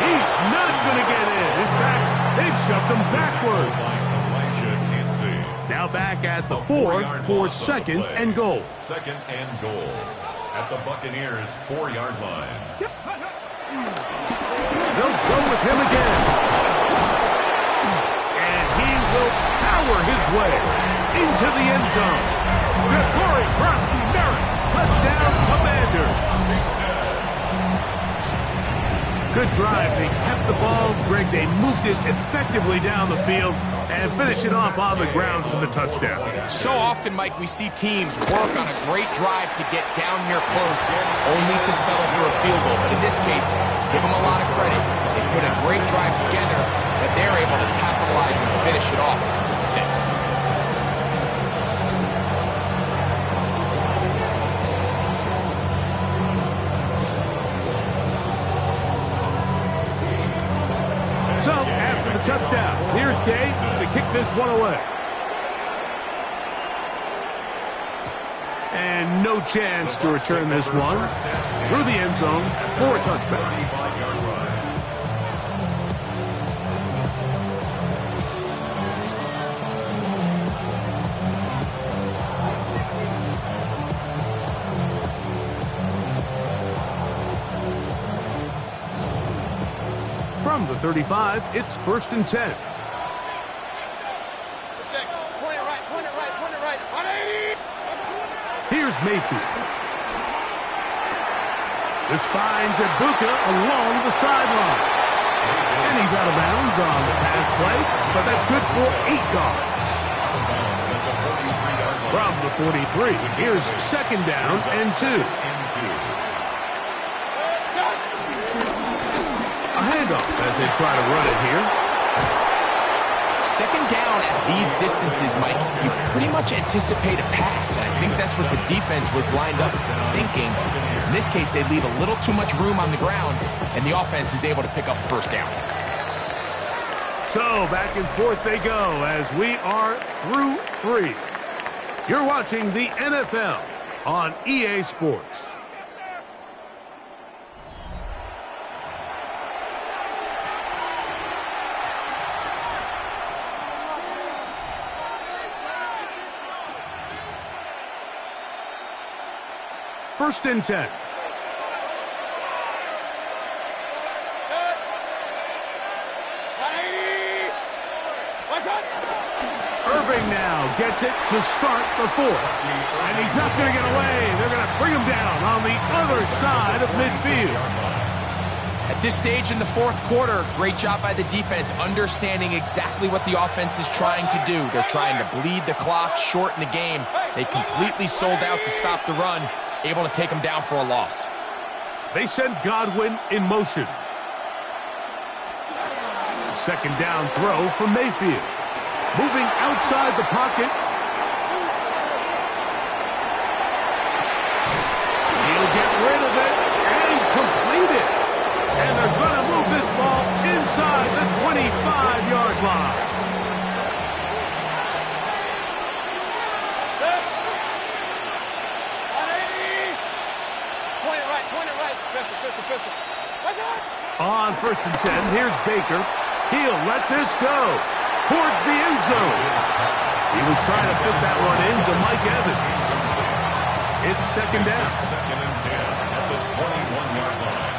he's not going to get in. In fact, they've shoved him backwards. Now back at the 4 for second and goal. Second and goal at the Buccaneers 4-yard line. They'll go with him again. And he will power his way into the end zone. Corey Krosky Merritt, touchdown Commanders. Good drive. They kept the ball. Greg, they moved it effectively down the field and finished it off on the ground for the touchdown. So often, Mike, we see teams work on a great drive to get down here close, only to settle for a field goal. But in this case, give them a lot of credit. They put a great drive together, but they're able to capitalize and finish it off with 6. So, after the touchdown, here's Dave to kick this one away. And no chance to return this one through the end zone for a touchback. From the 35, it's 1st and 10. Here's Mayfield. This finds Ibuka along the sideline. And he's out of bounds on the pass play, but that's good for 8 yards. From the 43, here's 2nd down and 2. A handoff as they try to run it here. 2nd down at these distances, Mike, you pretty much anticipate a pass, and I think that's what the defense was lined up thinking. In this case, they leave a little too much room on the ground, and the offense is able to pick up 1st down. So back and forth they go as we are through 3. You're watching the NFL on EA Sports. First and 10. Irving now gets it to start the 4th. And he's not going to get away. They're going to bring him down on the other side of midfield. At this stage in the 4th quarter, great job by the defense understanding exactly what the offense is trying to do. They're trying to bleed the clock, shorten the game. They completely sold out to stop the run, able to take him down for a loss. They send Godwin in motion. 2nd down throw from Mayfield. Moving outside the pocket. He'll get rid of it and complete it. And they're going to move this ball inside the 25-yard line. On 1st and 10, here's Baker. He'll let this go towards the end zone. He was trying to fit that one into Mike Evans. It's 2nd down. 2nd and 10 at the 21-yard line.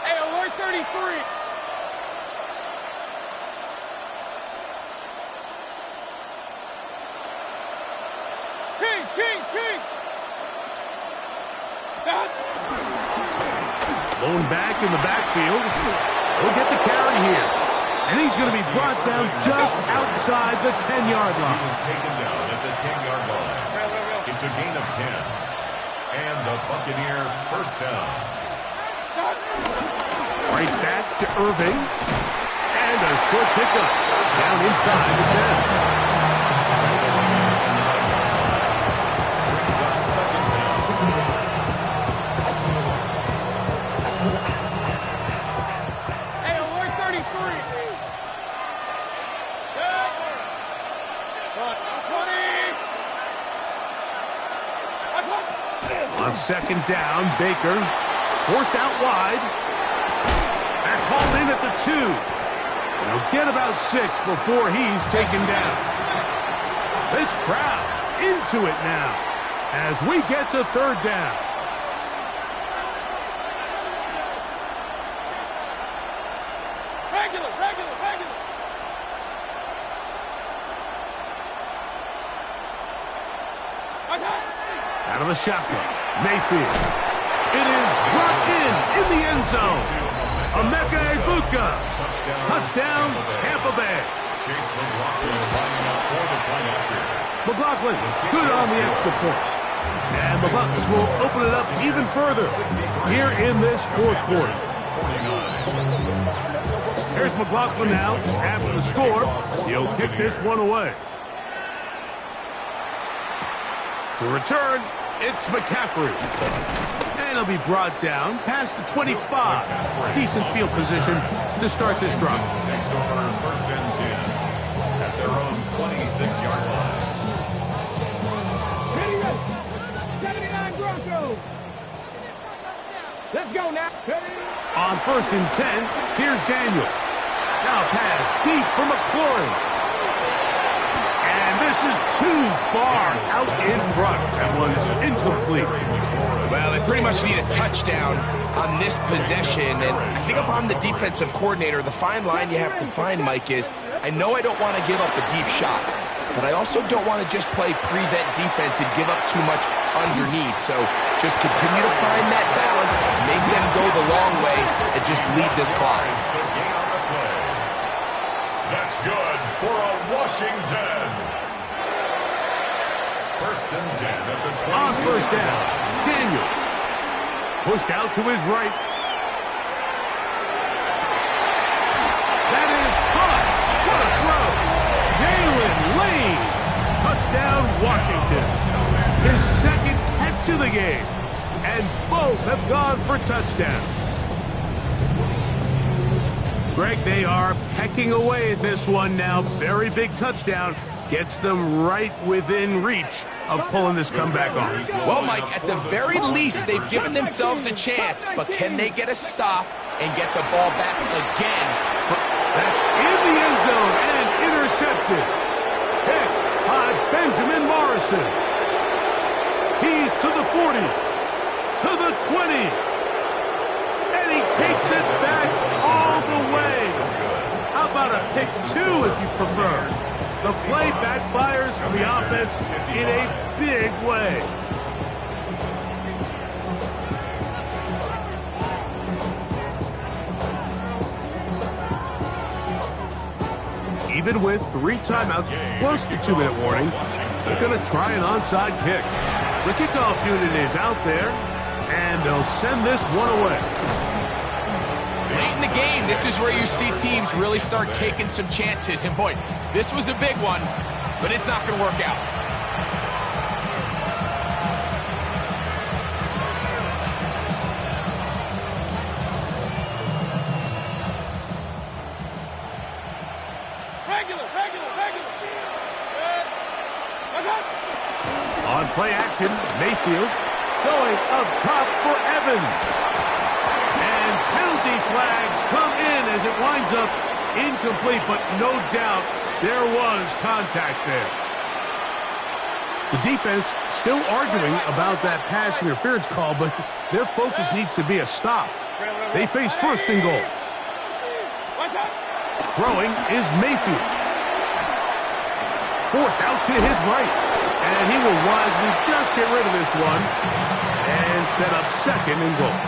Hey, alert 33. King! Blown back in the backfield. He'll get the carry here. And he's going to be brought down just outside the 10-yard line. He was taken down at the 10-yard line. It's a gain of 10. And the Buccaneer 1st down. Right back to Irving. And a short pickup down inside the 10. Hey, alert 33. 20. On 2nd down, Baker forced out wide. That's hauled in at the 2. He'll get about 6 before he's taken down. This crowd into it now as we get to 3rd down. Regular. Out of the shotgun, Mayfield. It is brought in the end zone. Emeka Ibuka. Touchdown, Tampa Bay. Chase McLaughlin lining up for the point after. McLaughlin, good on the extra point. And the Bucs will open it up even further here in this 4th quarter. Here's McLaughlin now after the score. He'll kick this one away. To return, it's McCaffrey. And he'll be brought down past the 25. Decent field position to start this drive. Takes over 1st and 10 at their own 26-yard line. 79 Broncos. Let's go now. On 1st and 10, here's Daniel. Now pass deep for McClory. And this This is too far out in front. That one's incomplete. Well, they pretty much need a touchdown on this possession, and I think if I'm the defensive coordinator, the fine line you have to find, Mike, is I know I don't want to give up a deep shot, but I also don't want to just play prevent defense and give up too much underneath. So just continue to find that balance, make them go the long way, and just lead this clock. That's good for a Washington. First and 10 at the 20. On first down, Daniels. Pushed out to his right. That is caught. What a throw. Jalen Lane. Touchdown, Washington. His second catch of the game. And both have gone for touchdowns. Greg, they are pecking away at this one now. Very big touchdown. Gets them right within reach of pulling this comeback off. Well, Mike, at the very least, they've given themselves a chance, but can they get a stop and get the ball back again? That's in the end zone and intercepted. Hit by Benjamin Morrison. He's to the 40, to the 20, and he takes it back all the way. How about a pick two if you prefer? The play backfires for the offense in a big way. Even with 3 timeouts plus the 2-minute warning, they're going to try an onside kick. The kickoff unit is out there, and they'll send this one away. Late in the game, this is where you see teams really start taking some chances. And boy, this was a big one, but it's not going to work out. Regular. On play action, Mayfield going up top for Evans. And penalty flags come in as it winds up incomplete, but no doubt there was contact there. The defense still arguing about that pass interference call, but their focus needs to be a stop. They face first and goal. Throwing is Mayfield. Forced out to his right. And he will wisely just get rid of this one and set up second and goal.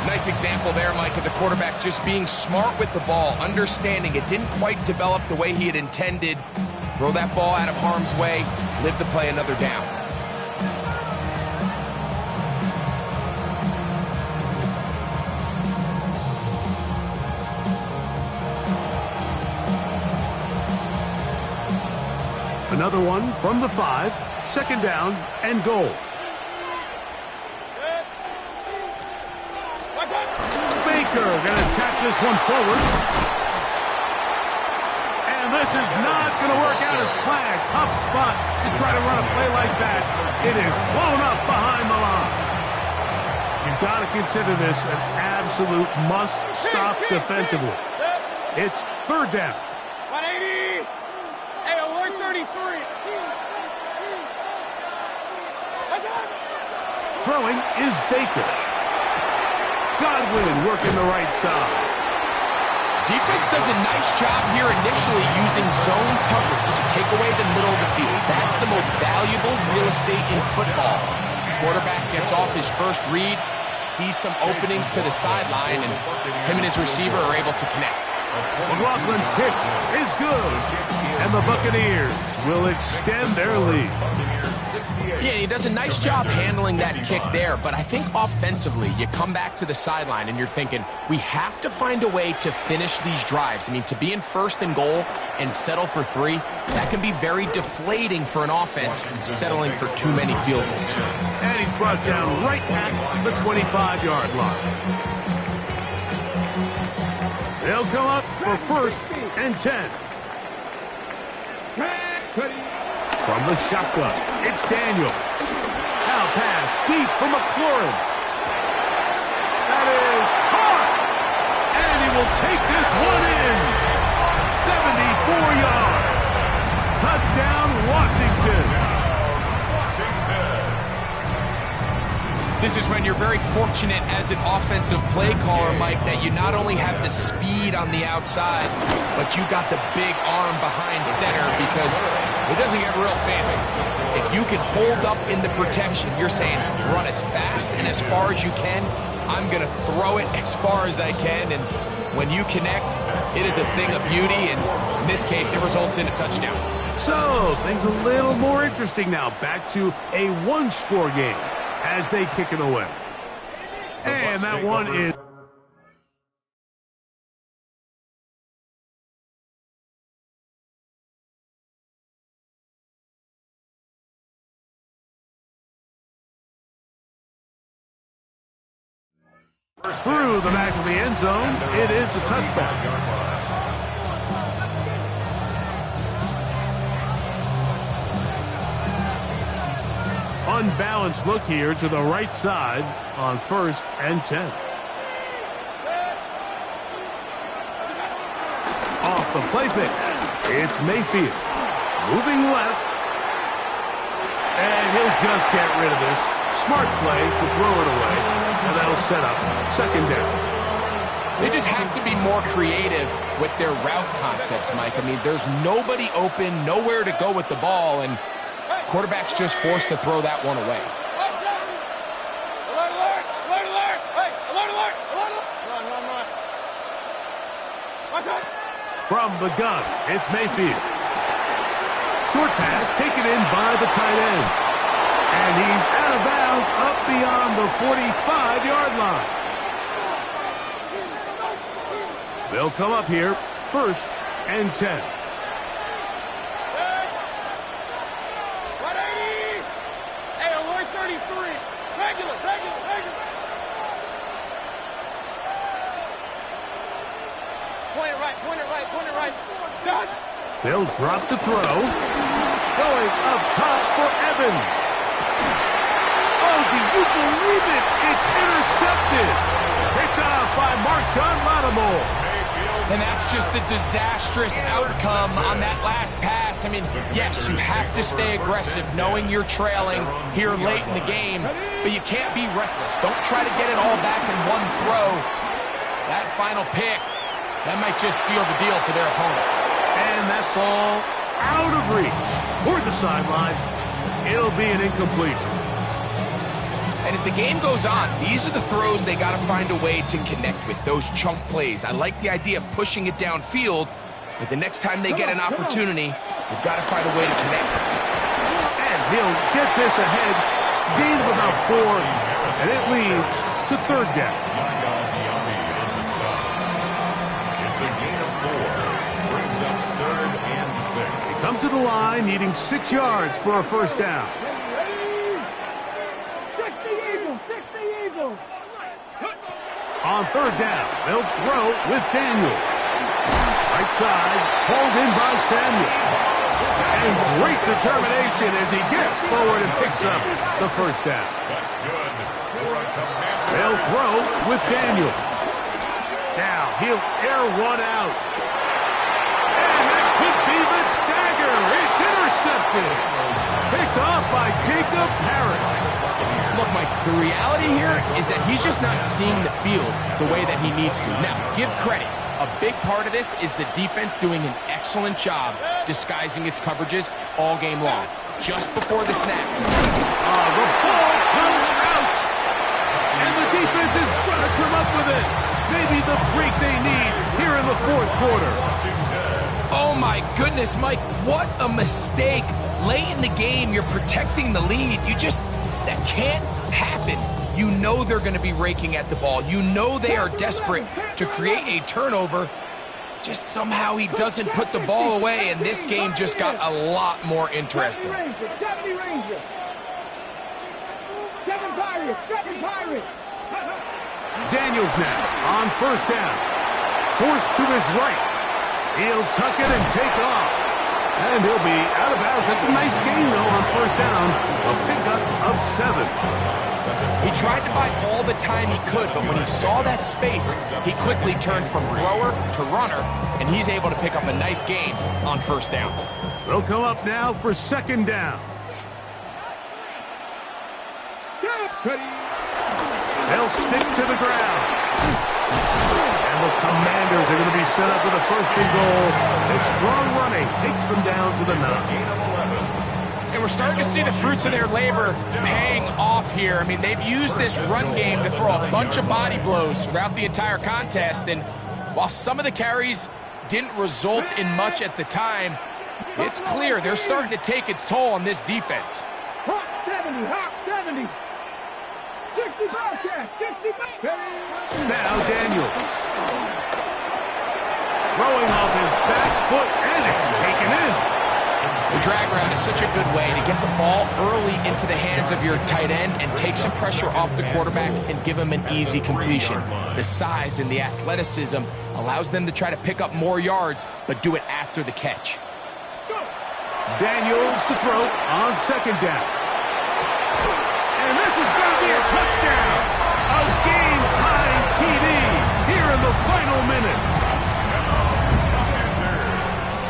Nice example there, Mike, of the quarterback just being smart with the ball, understanding it didn't quite develop the way he had intended. Throw that ball out of harm's way, live to play another down. Another one from the 5, second down and goal. Baker going to attack this one forward. And this is not going to work out as planned. Tough spot to try to run a play like that. It is blown up behind the line. You've got to consider this an absolute must-stop defensively. It's third down. 180. Hey, alert 33. Throwing is Baker. Godwin working the right side. Defense does a nice job here initially using zone coverage to take away the middle of the field. That's the most valuable real estate in football. Quarterback gets off his first read, sees some openings to the sideline, and him and his receiver are able to connect. McLaughlin's kick is good, and the Buccaneers will extend their lead. Yeah, he does a nice job handling that kick there, but I think offensively, you come back to the sideline and you're thinking, we have to find a way to finish these drives. I mean, to be in first and goal and settle for 3, that can be very deflating for an offense settling for too many field goals. And he's brought down right at the 25-yard line. They'll come up for first and 10. From the shotgun, it's Daniel. Now pass deep for McLaurin. That is caught. And he will take this one in. 74 yards. Touchdown, Washington. This is when you're very fortunate as an offensive play caller, Mike, that you not only have the speed on the outside, but you got the big arm behind center, because it doesn't get real fancy. If you can hold up in the protection, you're saying run as fast and as far as you can. I'm going to throw it as far as I can, and when you connect, it is a thing of beauty, and in this case, it results in a touchdown. So, things a little more interesting now. Back to a one-score game as they kick it away. And that one is... through the back of the end zone. It is a touchback. Unbalanced look here to the right side on 1st and 10. Off the play fake. It's Mayfield. Moving left. And he'll just get rid of this. Smart play to throw it away. And that'll set up 2nd down. They just have to be more creative with their route concepts, Mike. I mean, there's nobody open, nowhere to go with the ball, and quarterback's just forced to throw that one away. From the gun, it's Mayfield. Short pass taken in by the tight end. And he's out of bounds up beyond the 45-yard line. They'll come up here, 1st and 10. They'll drop to throw. Going up top for Evans. Oh, do you believe it? It's intercepted. Picked off by Marshawn Lattimore. And that's just the disastrous outcome on that last pass. I mean, yes, you have to stay aggressive knowing you're trailing here late in the game, but you can't be reckless. Don't try to get it all back in one throw. That final pick, that might just seal the deal for their opponent. And that ball out of reach toward the sideline. It'll be an incompletion. And as the game goes on, these are the throws they got to find a way to connect with, those chunk plays. I like the idea of pushing it downfield, but the next time they get an opportunity, they've got to find a way to connect. And he'll get this ahead. Gain of about 4, and it leads to 3rd down. It's a gain of 4. Brings up 3rd and 6. They come to the line, needing 6 yards for a 1st down. On 3rd down, they'll throw with Daniels. Right side, pulled in by Samuel. And great determination as he gets forward and picks up the 1st down. That's good for a Commander. They'll throw with Daniels. Now he'll air one out. And that could be the dagger. It's intercepted. Picked off by Jacob Parrish. Look, Mike, the reality here is that he's just not seeing the field the way that he needs to. Now, give credit. A big part of this is the defense doing an excellent job disguising its coverages all game long. Just before the snap. The ball comes out. And the defense is going to come up with it. Maybe the break they need here in the 4th quarter. Oh, my goodness, Mike. What a mistake. Late in the game, you're protecting the lead. That can't happen. You know they're going to be raking at the ball. You know they are desperate to create a turnover. Just somehow he doesn't put the ball away, and this game just got a lot more interesting. Daniels now on 1st down. Forced to his right. He'll tuck it and take off. And he'll be out of bounds. That's a nice gain, though, on 1st down. A pickup of 7. He tried to buy all the time he could, but when he saw that space, he quickly turned from thrower to runner, and he's able to pick up a nice gain on 1st down. They'll come up now for second down. They'll stick to the ground. And the Commanders are going to be set up with a first and goal. A strong running takes them down to the 9. And we're starting to see the fruits of their labor paying off here. I mean, they've used this run game to throw a bunch of body blows throughout the entire contest. And while some of the carries didn't result in much at the time, it's clear they're starting to take its toll on this defense. Hawk 70, Hawk 70. 60 Bobcat, 60 Now Daniels. Throwing off his back foot, and it's taken in. The drag route is such a good way to get the ball early into the hands of your tight end and take some pressure off the quarterback and give him an easy completion. The size and the athleticism allows them to try to pick up more yards, but do it after the catch. Daniels to throw on second down. And this is going to be a touchdown. A game-tying TD here in the final minute.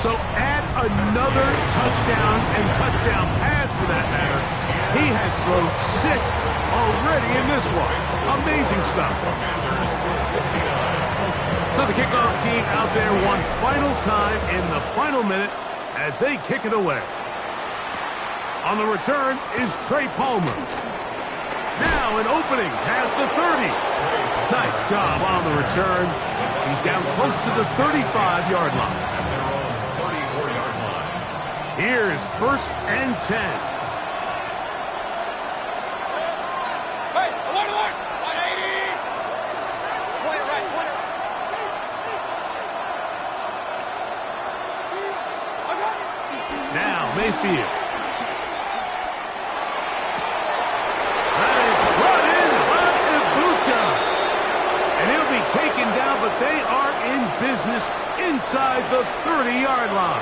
So add another touchdown and touchdown pass for that matter. He has thrown 6 already in this one. Amazing stuff. So the kickoff team out there one final time in the final minute as they kick it away. On the return is Trey Palmer. Now an opening past the 30. Nice job on the return. He's down close to the 35-yard line. Here's first and 10. Hey, alert! 180! Point it right, point it. Now Mayfield. Taken down, but they are in business inside the 30-yard line.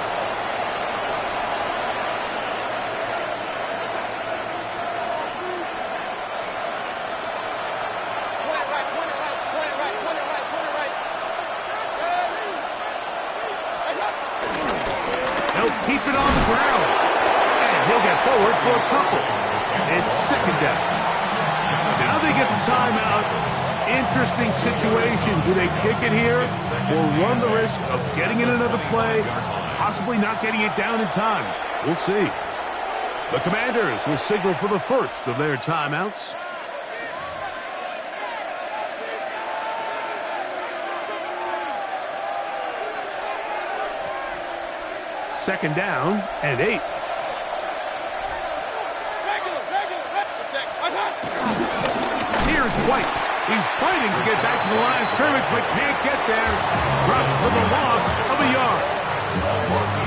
He'll keep it on the ground, and he'll get forward for a couple. It's second down. Now they get the timeout. Interesting situation. Do they kick it here or run the risk of getting in another play, possibly not getting it down in time? We'll see. The Commanders will signal for the first of their timeouts. Second down and 8. Here's White. He's fighting to get back to the line of scrimmage, but can't get there. Dropped for the loss of a yard.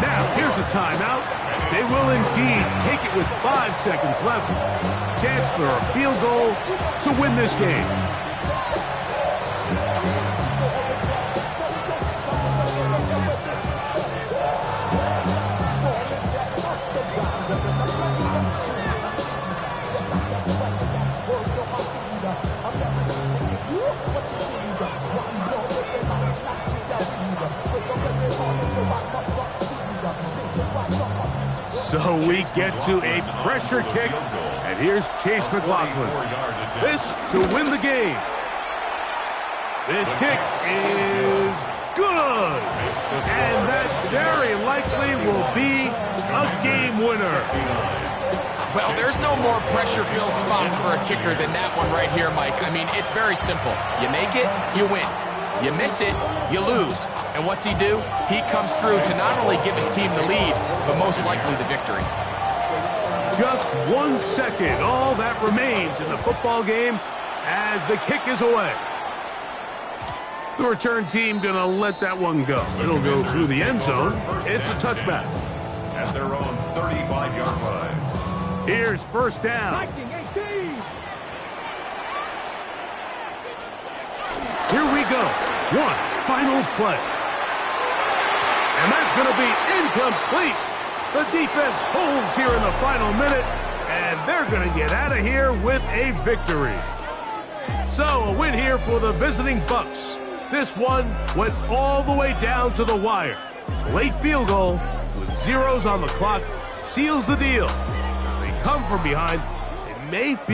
Now, here's a timeout. They will indeed take it with 5 seconds left. Chance for a field goal to win this game. So we get to a pressure kick, and here's Chase McLaughlin. This to win the game. This kick is good, and that very likely will be a game winner. Well, there's no more pressure-filled spot for a kicker than that one right here, Mike. I mean, it's very simple. You make it, you win. You miss it, you lose. And what's he do? He comes through to not only give his team the lead, but most likely the victory. Just 1 second, all that remains in the football game as the kick is away. The return team going to let that one go. It'll go through the end zone. It's a touchback. At their own 35-yard line. Here's first down. Viking 18. Here we go. One final play. And that's going to be incomplete. The defense holds here in the final minute, and they're going to get out of here with a victory. So a win here for the visiting Bucs. This one went all the way down to the wire. Late field goal with zeros on the clock seals the deal. As they come from behind, it may feel